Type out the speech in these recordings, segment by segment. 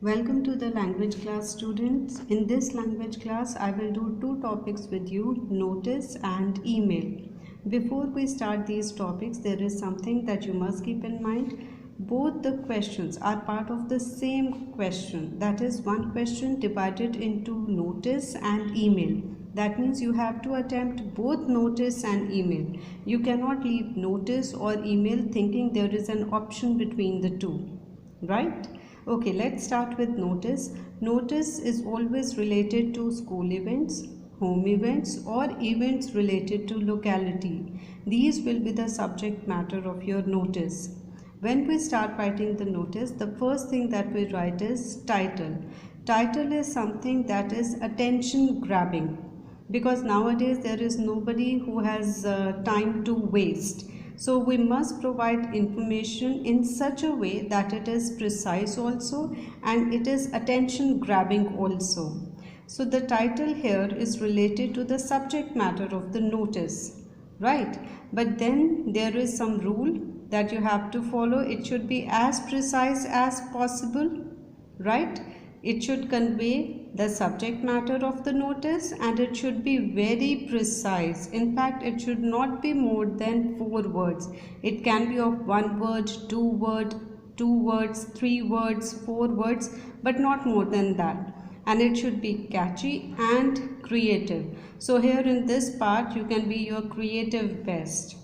Welcome to the language class, students. In this language class, I will do two topics with you, notice and email. Before we start these topics, there is something that you must keep in mind. Both the questions are part of the same question. That is one question divided into notice and email. That means you have to attempt both notice and email. You cannot leave notice or email thinking there is an option between the two, right? Okay, let's start with notice. Notice is always related to school events, home events, or events related to locality. These will be the subject matter of your notice. When we start writing the notice, the first thing that we write is title. Title is something that is attention grabbing, because nowadays there is nobody who has time to waste. So we must provide information in such a way that it is precise also and it is attention grabbing also. So the title here is related to the subject matter of the notice, right? But then there is some rule that you have to follow. It should be as precise as possible, right? It should convey the subject matter of the notice and it should be very precise. In fact, it should not be more than 4 words. It can be of 1 word, 2 words, 3 words, 4 words, but not more than that. And it should be catchy and creative. So here in this part, you can be your creative best.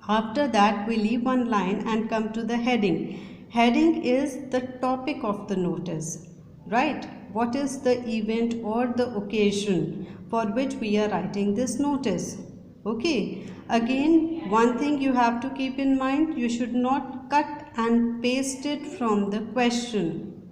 After that, we leave one line and come to the heading. Heading is the topic of the notice, right? What is the event or the occasion for which we are writing this notice? Okay, again, one thing you have to keep in mind, you should not cut and paste it from the question.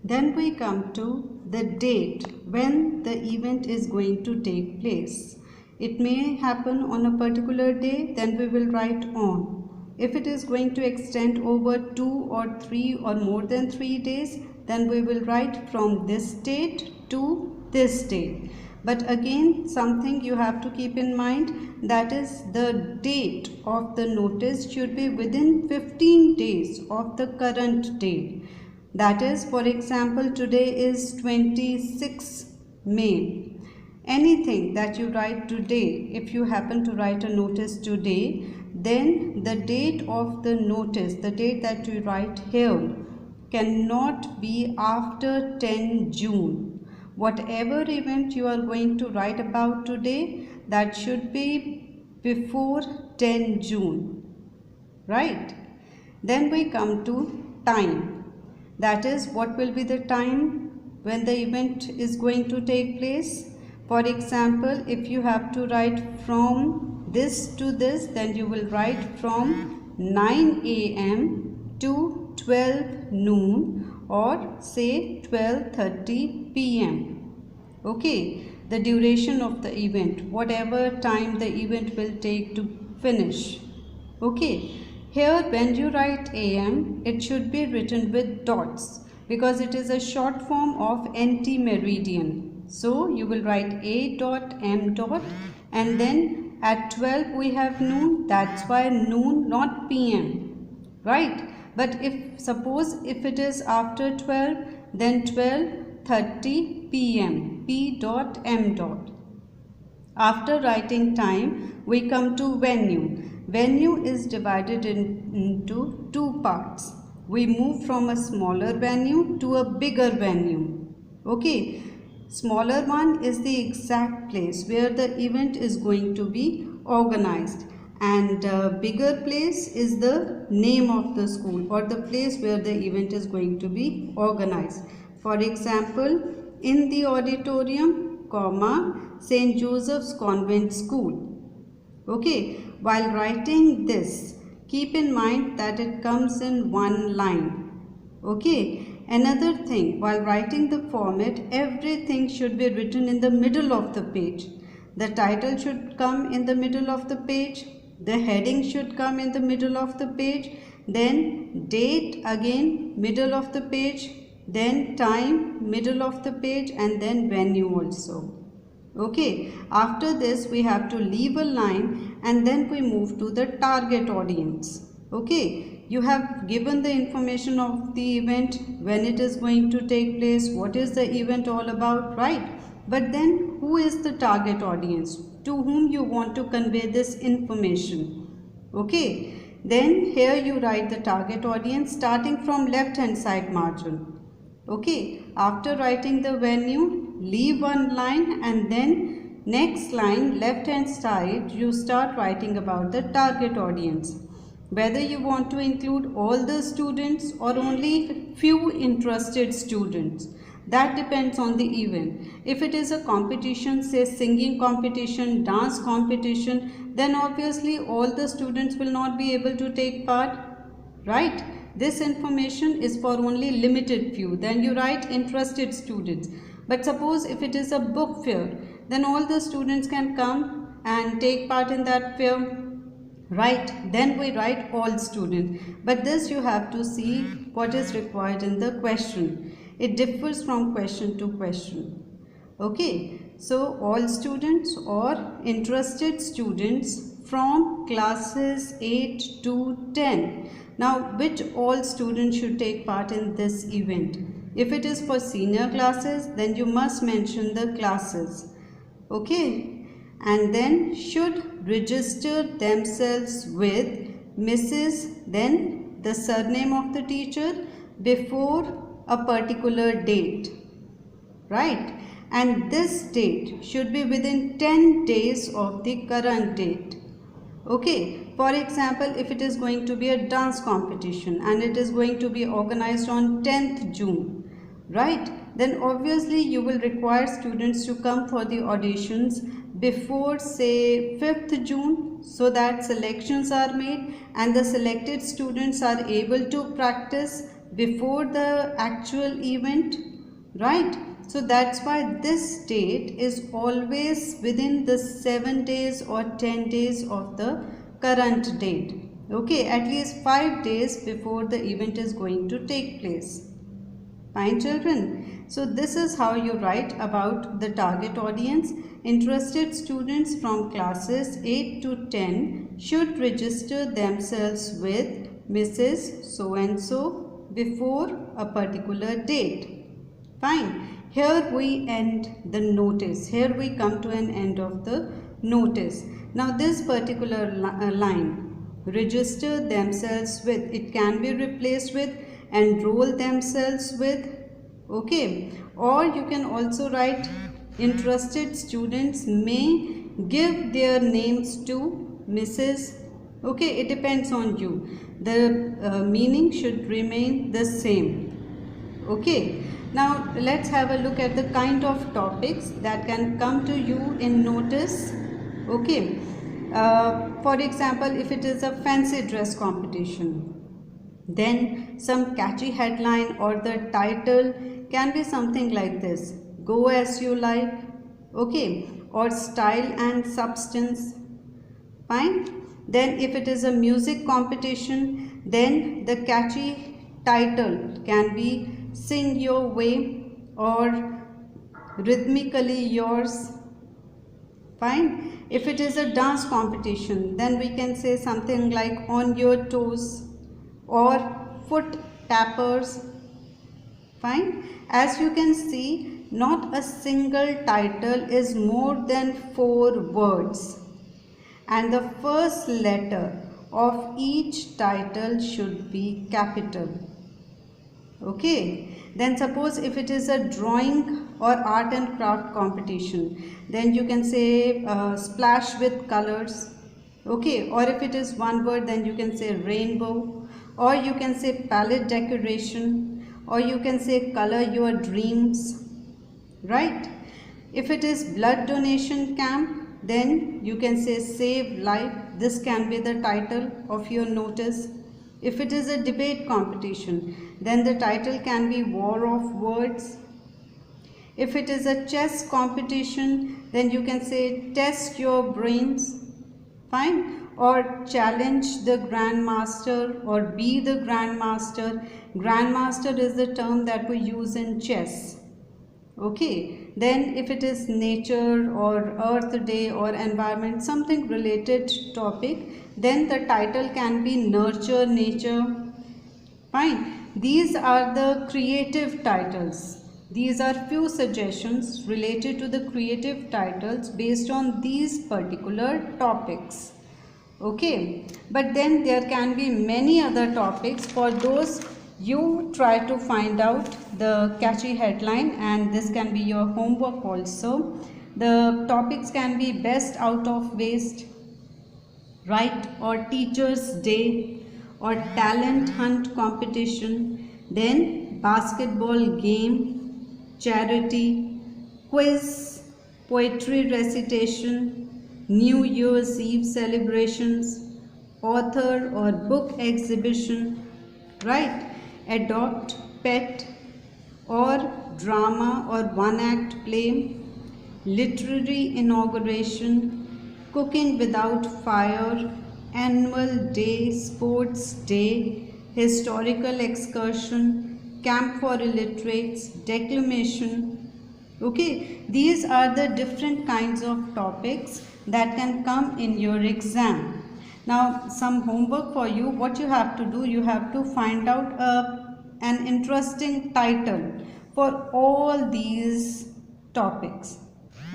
Then we come to the date when the event is going to take place. It may happen on a particular day, then we will write on. If it is going to extend over 2 or 3 or more than 3 days, then we will write from this date to this date. But again, something you have to keep in mind, that is the date of the notice should be within 15 days of the current date. That is, for example, today is 26 May. Anything that you write today, if you happen to write a notice today, then the date of the notice, the date that you write here, cannot be after 10 June. Whatever event you are going to write about today, that should be before 10 June, right? Then we come to time. That is, what will be the time when the event is going to take place? For example, if you have to write from this to this, then you will write from 9 AM to 12 noon or say 12:30 PM. Okay, the duration of the event, whatever time the event will take to finish. Okay, here when you write AM, it should be written with dots because it is a short form of anti-meridian. So you will write A dot M dot and then at 12 we have noon, that's why noon, not PM, right? But if suppose if it is after 12, then 12:30 PM, P dot M dot. After writing time, we come to venue. Venue is divided into 2 parts. We move from a smaller venue to a bigger venue. Okay. Smaller one is the exact place where the event is going to be organized, and bigger place is the name of the school or the place where the event is going to be organized. For example, in the auditorium, St. Joseph's Convent School. Okay, while writing this, keep in mind that it comes in one line. Okay. Another thing, while writing the format, everything should be written in the middle of the page. The title should come in the middle of the page. The heading should come in the middle of the page. Then date again, middle of the page. Then time, middle of the page, and then venue also. Okay, after this we have to leave a line and then we move to the target audience. Okay, you have given the information of the event, when it is going to take place, what is the event all about, right? But then who is the target audience to whom you want to convey this information? Okay, then here you write the target audience starting from left hand side margin. Okay, after writing the venue, leave one line and then next line left hand side you start writing about the target audience. Whether you want to include all the students or only few interested students, that depends on the event. If it is a competition, say singing competition, dance competition, then obviously all the students will not be able to take part, right? This information is for only limited few. Then you write interested students. But suppose if it is a book fair, then all the students can come and take part in that fair, right? Then we write all students. But this you have to see what is required in the question. It differs from question to question. Okay, so all students or interested students from classes 8 to 10. Now, which all students should take part in this event? If it is for senior classes, then you must mention the classes. Okay, and then should register themselves with Mrs. then the surname of the teacher before a particular date, right? And this date should be within 10 days of the current date. Okay, for example, if it is going to be a dance competition and it is going to be organized on 10th June, right? Then obviously you will require students to come for the auditions before say 5th June so that selections are made and the selected students are able to practice before the actual event, right? So that's why this date is always within the 7 days or 10 days of the current date. Okay, at least 5 days before the event is going to take place. Fine, children. So this is how you write about the target audience. Interested students from classes 8 to 10 should register themselves with Mrs. So and so before a particular date. Fine. Here we end the notice. Here we come to an end of the notice. Now this particular line, register themselves with, it can be replaced with enroll themselves with, okay? Or you can also write interested students may give their names to Mrs. Okay, it depends on you. The meaning should remain the same. Okay. Now let's have a look at the kind of topics that can come to you in notice. Okay, for example, if it is a fancy dress competition, then some catchy headline or the title can be something like this: go as you like, okay, or style and substance. Fine. Then if it is a music competition, then the catchy title can be Sing Your Way or Rhythmically Yours. Fine. If it is a dance competition, then we can say something like On Your Toes or Foot Tappers. Fine. As you can see, not a single title is more than 4 words, and the first letter of each title should be capital. Okay, then suppose if it is a drawing or art and craft competition, then you can say splash with colors. Okay, or if it is one word, then you can say rainbow, or you can say palette decoration, or you can say color your dreams, right? If it is blood donation camp, then you can say save life. This can be the title of your notice. If it is a debate competition, then the title can be War of Words. If it is a chess competition, then you can say test your brains. Fine. Or challenge the grandmaster or be the grandmaster. Grandmaster is the term that we use in chess. Okay, then if it is nature or earth day or environment, something related topic, then the title can be nurture nature Fine. These are the creative titles. These are few suggestions related to the creative titles based on these particular topics. Okay, but then there can be many other topics. For those, you try to find out the catchy headline, and this can be your homework also. The topics can be best out of waste, right, or teachers day, or talent hunt competition, then basketball game, charity, quiz, poetry recitation, New Year's Eve celebrations, author or book exhibition, right, adopt, pet, or drama or one act play, literary inauguration, cooking without fire, annual day, sports day, historical excursion, camp for illiterates, declamation. Okay, these are the different kinds of topics that can come in your exam. Now, some homework for you. What you have to do, you have to find out an interesting title for all these topics.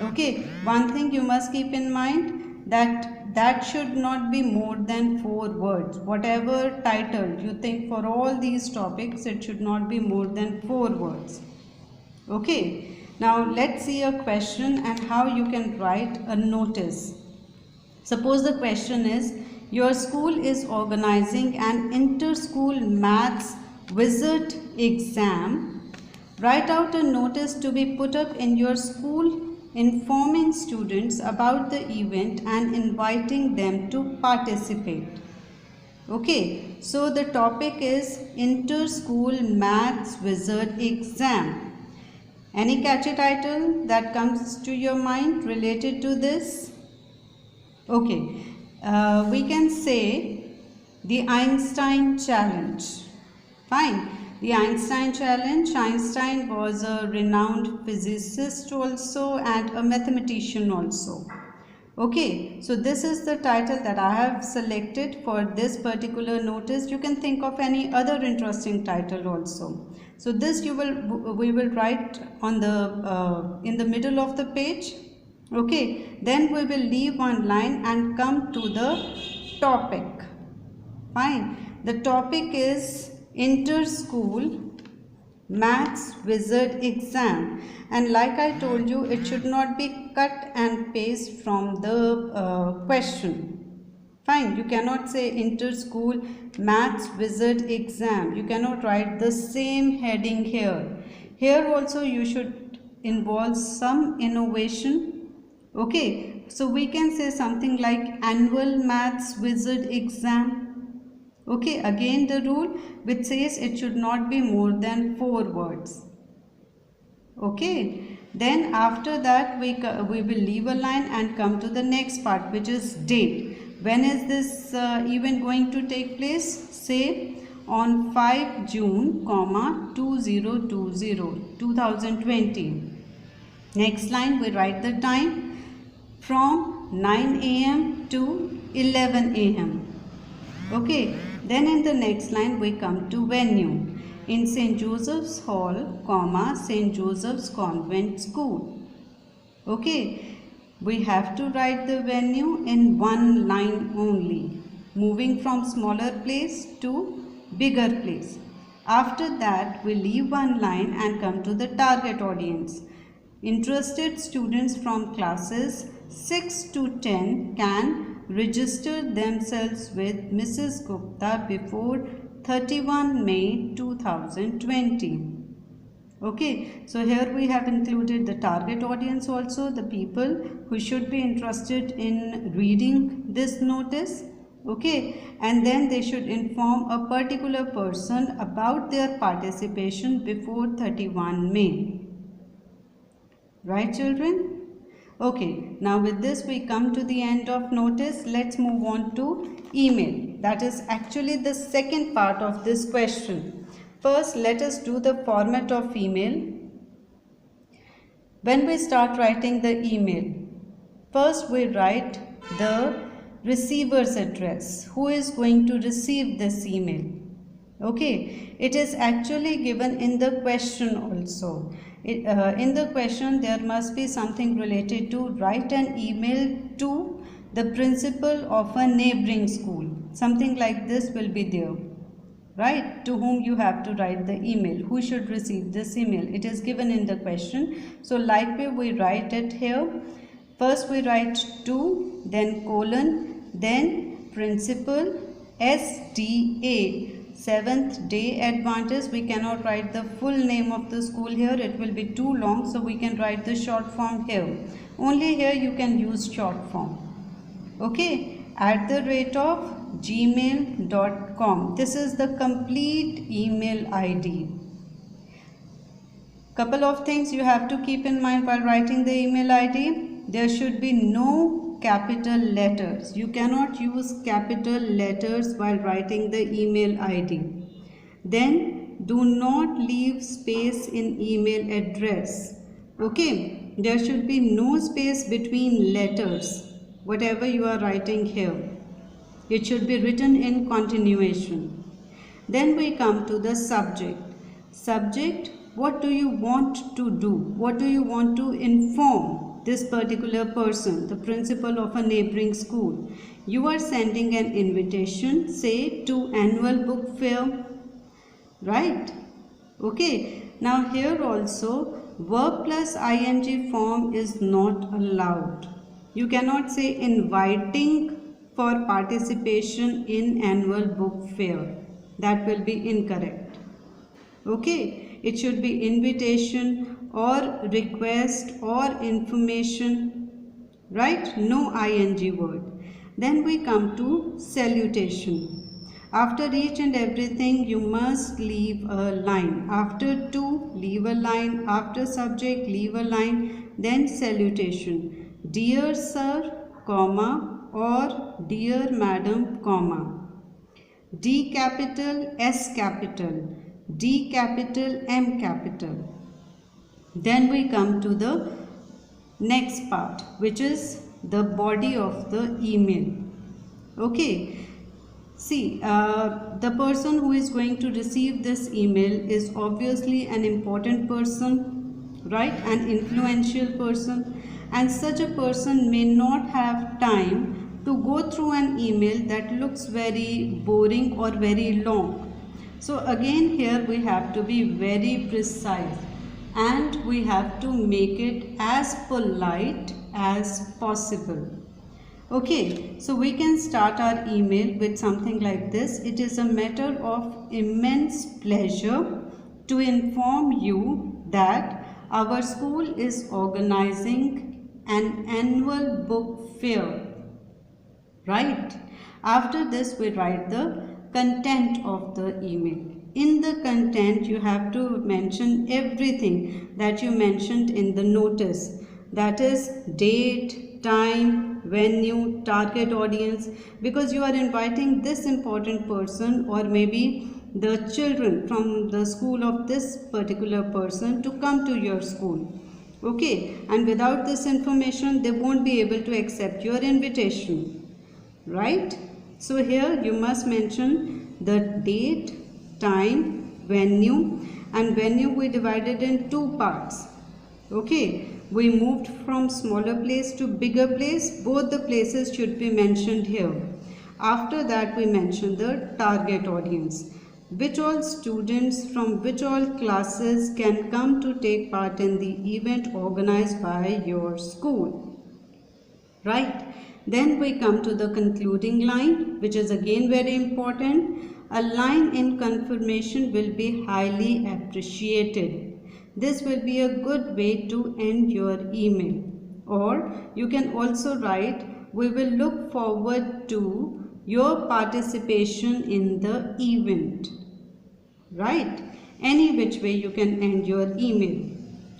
Okay, one thing you must keep in mind, that should not be more than 4 words. Whatever title you think for all these topics, it should not be more than 4 words. Okay, now let's see a question and how you can write a notice. Suppose the question is, your school is organizing an inter-school maths wizard exam. Write out a notice to be put up in your school informing students about the event and inviting them to participate. Okay, so the topic is inter-school maths wizard exam. Any catchy title that comes to your mind related to this? Okay, we can say the Einstein challenge. Fine. The Einstein challenge. Einstein was a renowned physicist also and a mathematician also. Okay, so this is the title that I have selected for this particular notice. You can think of any other interesting title also. So this we will write on the in the middle of the page. Okay, then we will leave one line and come to the topic. Fine. The topic is inter-school maths wizard exam, and like I told you, it should not be cut and paste from the question. Fine, you cannot say inter-school maths wizard exam. You cannot write the same heading here. Here also you should involve some innovation. Okay, so we can say something like annual maths wizard exam. Okay, again the rule which says it should not be more than 4 words. Okay, then after that we will leave a line and come to the next part, which is date. When is this event going to take place? Say on 5 June, 2020. Next line we write the time from 9 AM to 11 AM. Okay, then in the next line we come to venue. In St. Joseph's Hall, St. Joseph's Convent School. Okay, we have to write the venue in one line only, moving from smaller place to bigger place. After that, we leave one line and come to the target audience. Interested students from classes 6 to 10 can register themselves with Mrs. Gupta before 31 May 2020. Okay, so here we have included the target audience also, the people who should be interested in reading this notice. Okay, and then they should inform a particular person about their participation before 31 May. Right, children? Okay, now with this we come to the end of notice. Let's move on to email. That is actually the second part of this question. First, let us do the format of email. When we start writing the email, first we write the receiver's address. Who is going to receive this email? Okay, it is actually given in the question also. In the question there must be something related to write an email to the principal of a neighboring school. Something like this will be there, right? To whom you have to write the email, who should receive this email. It is given in the question. So like we write it here. First we write to, then colon, then principal, SDA, Seventh Day Adventist. We cannot write the full name of the school here, it will be too long, so we can write the short form here. Only here you can use short form. Okay, @gmail.com. This is the complete email ID. Couple of things you have to keep in mind while writing the email ID. There should be no capital letters. You cannot use capital letters while writing the email ID. Then do not leave space in email address. Okay, there should be no space between letters. Whatever you are writing here, it should be written in continuation. Then we come to the subject. Subject, what do you want to do? What do you want to inform this particular person, the principal of a neighboring school? You are sending an invitation, say to annual book fair, right? Okay, now here also verb plus ing form is not allowed. You cannot say inviting for participation in annual book fair. That will be incorrect. Okay, it should be invitation or request or information, right? No ing word. Then we come to salutation. After each and everything you must leave a line. After to, leave a line. After subject, leave a line. Then salutation. Dear sir, comma, or dear madam, comma. D capital, S capital, D capital, M capital. Then we come to the next part, which is the body of the email. Okay, see, the person who is going to receive this email is obviously an important person, right? An influential person, and such a person may not have time to go through an email that looks very boring or very long. So again here we have to be very precise and we have to make it as polite as possible. Okay, so we can start our email with something like this. It is a matter of immense pleasure to inform you that our school is organizing an annual book fair, right? After this we write the content of the email. In the content you have to mention everything that you mentioned in the notice, that is date, time, venue, target audience, because you are inviting this important person or maybe the children from the school of this particular person to come to your school. Okay, and without this information they won't be able to accept your invitation, right? So here you must mention the date, time, venue, and venue we divided in two parts. Okay, we moved from smaller place to bigger place. Both the places should be mentioned here. After that we mention the target audience. Which all students from which all classes can come to take part in the event organized by your school, right? Then we come to the concluding line, which is again very important. A line in confirmation will be highly appreciated. This will be a good way to end your email. Or you can also write, we will look forward to your participation in the event, right? Any which way you can end your email.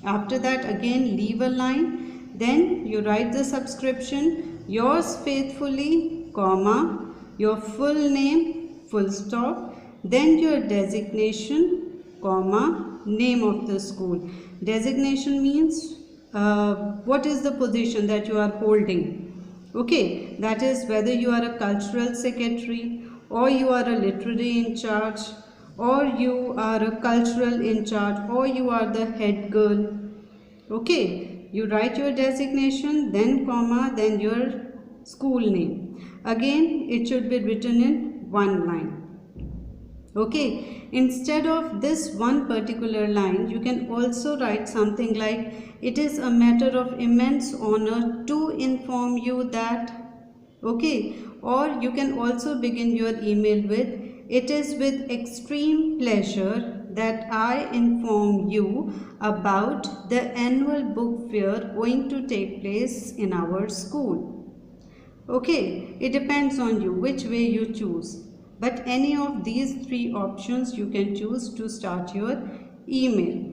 After that again leave a line. Then you write the subscription, yours faithfully, comma, your full name, full stop, then your designation, comma, name of the school. Designation means what is the position that you are holding. Okay, that is whether you are a cultural secretary or you are a literary in charge or you are a cultural in charge, or you are the head girl. Okay, you write your designation, then comma, then your school name. Again, it should be written in one line. Okay, instead of this one particular line, you can also write something like, it is a matter of immense honor to inform you that. Okay, or you can also begin your email with, it is with extreme pleasure that I inform you about the annual book fair going to take place in our school. Okay, it depends on you which way you choose. But any of these three options you can choose to start your email.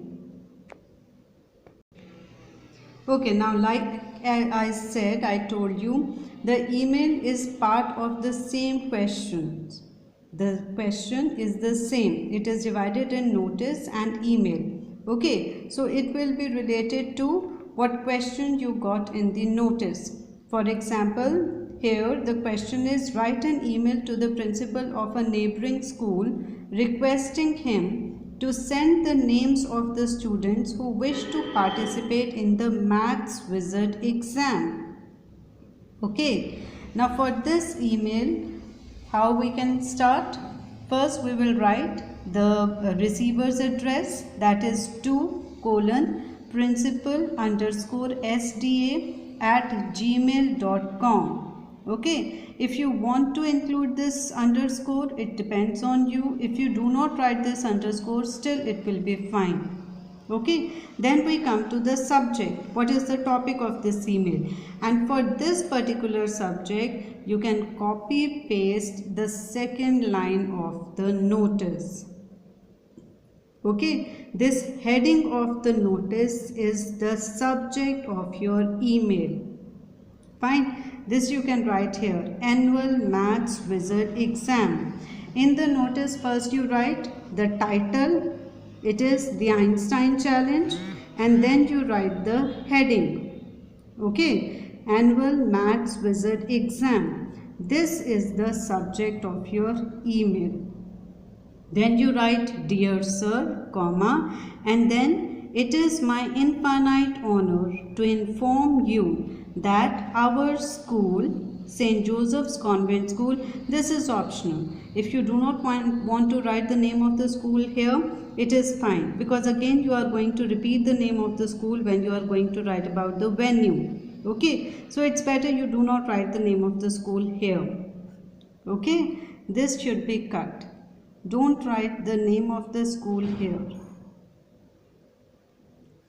Okay, now like I said, I told you the email is part of the same questions. The question is the same. It is divided in notice and email. Okay, so it will be related to what question you got in the notice. For example, here the question is, write an email to the principal of a neighboring school requesting him to send the names of the students who wish to participate in the Maths Wizard exam. Okay, now for this email, how we can start? First, we will write the receiver's address, that is to:principal_sda@gmail.com. Okay, if you want to include this underscore, it depends on you. If you do not write this underscore, still it will be fine. Okay, then we come to the subject. What is the topic of this email? And for this particular subject, you can copy paste the second line of the notice. Okay, this heading of the notice is the subject of your email. Fine. This you can write here, Annual Maths Wizard Exam. In the notice, first you write the title, it is the Einstein Challenge, and then you write the heading. Okay, Annual Maths Wizard Exam. This is the subject of your email. Then you write, Dear Sir, comma, and then, it is my infinite honor to inform you that our school, St. Joseph's Convent School, this is optional. If you do not want to write the name of the school here, it is fine, because again you are going to repeat the name of the school when you are going to write about the venue. Okay, so it's better you do not write the name of the school here. Okay, this should be cut. Don't write the name of the school here.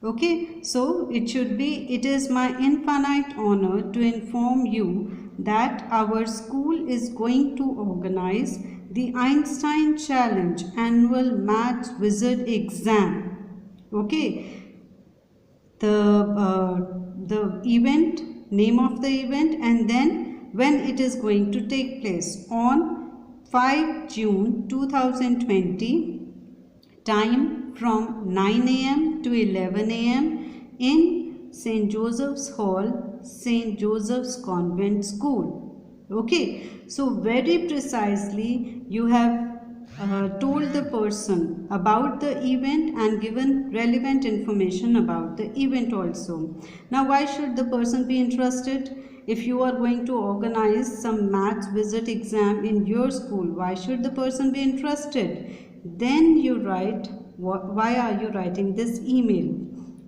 Okay, so it should be, it is my infinite honor to inform you that our school is going to organize the Einstein Challenge Annual Maths Wizard Exam. Okay, the event, name of the event, and then when it is going to take place on 5 June 2020, time from 9 a.m. to 11 a.m. in St. Joseph's Hall, St. Joseph's Convent School. Okay, so very precisely you have told the person about the event and given relevant information about the event also. Now, why should the person be interested? If you are going to organize some Maths Wizard exam in your school, why should the person be interested? Then you write, why are you writing this email?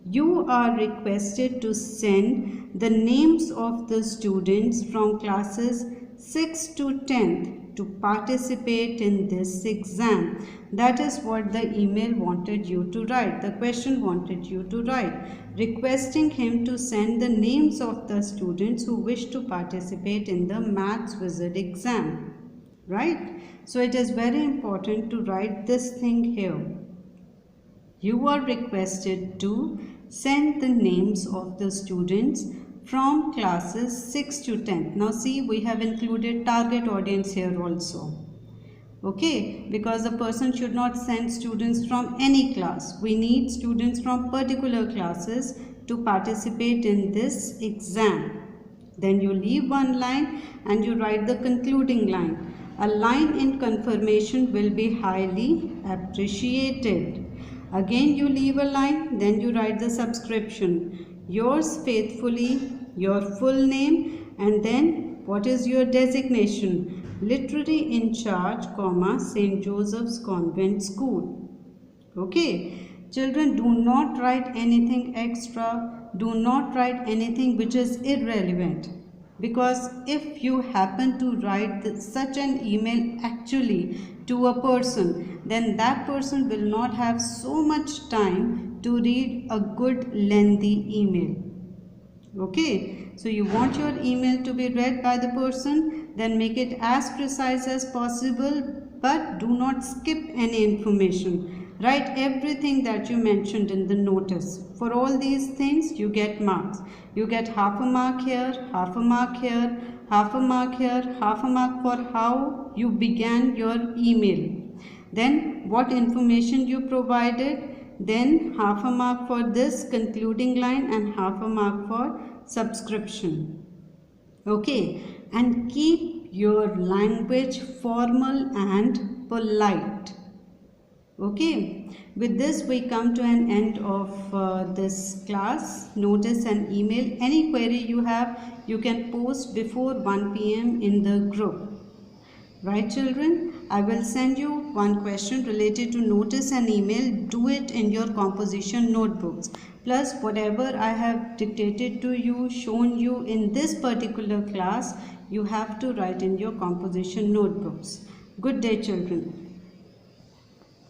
You are requested to send the names of the students from classes 6th to 10th to participate in this exam. That is what the email wanted you to write. The question wanted you to write, requesting him to send the names of the students who wish to participate in the Maths Wizard exam. Right? So it is very important to write this thing here. You are requested to send the names of the students from classes 6 to 10. Now see, we have included target audience here also. Okay, because the person should not send students from any class. We need students from particular classes to participate in this exam. Then you leave one line and you write the concluding line. A line in confirmation will be highly appreciated. Again you leave a line, then you write the subscription. Yours faithfully, your full name, and then what is your designation? Literary in charge, comma, St. Joseph's Convent School. Okay, children, do not write anything extra, do not write anything which is irrelevant, because if you happen to write such an email actually to a person, then that person will not have so much time to read a good lengthy email. Okay, so you want your email to be read by the person, then make it as precise as possible, but do not skip any information. Write everything that you mentioned in the notice. For all these things you get marks. You get half a mark here, half a mark here, half a mark here, half a mark for how you began your email. Then what information you provided, then half a mark for this concluding line and half a mark for subscription. Okay, and keep your language formal and polite. Okay, with this we come to an end of this class. Notice and email. Any query you have, you can post before 1 p.m. in the group. Right, children? I will send you one question related to notice and email. Do it in your composition notebooks. Plus, whatever I have dictated to you, shown you in this particular class, you have to write in your composition notebooks. Good day, children.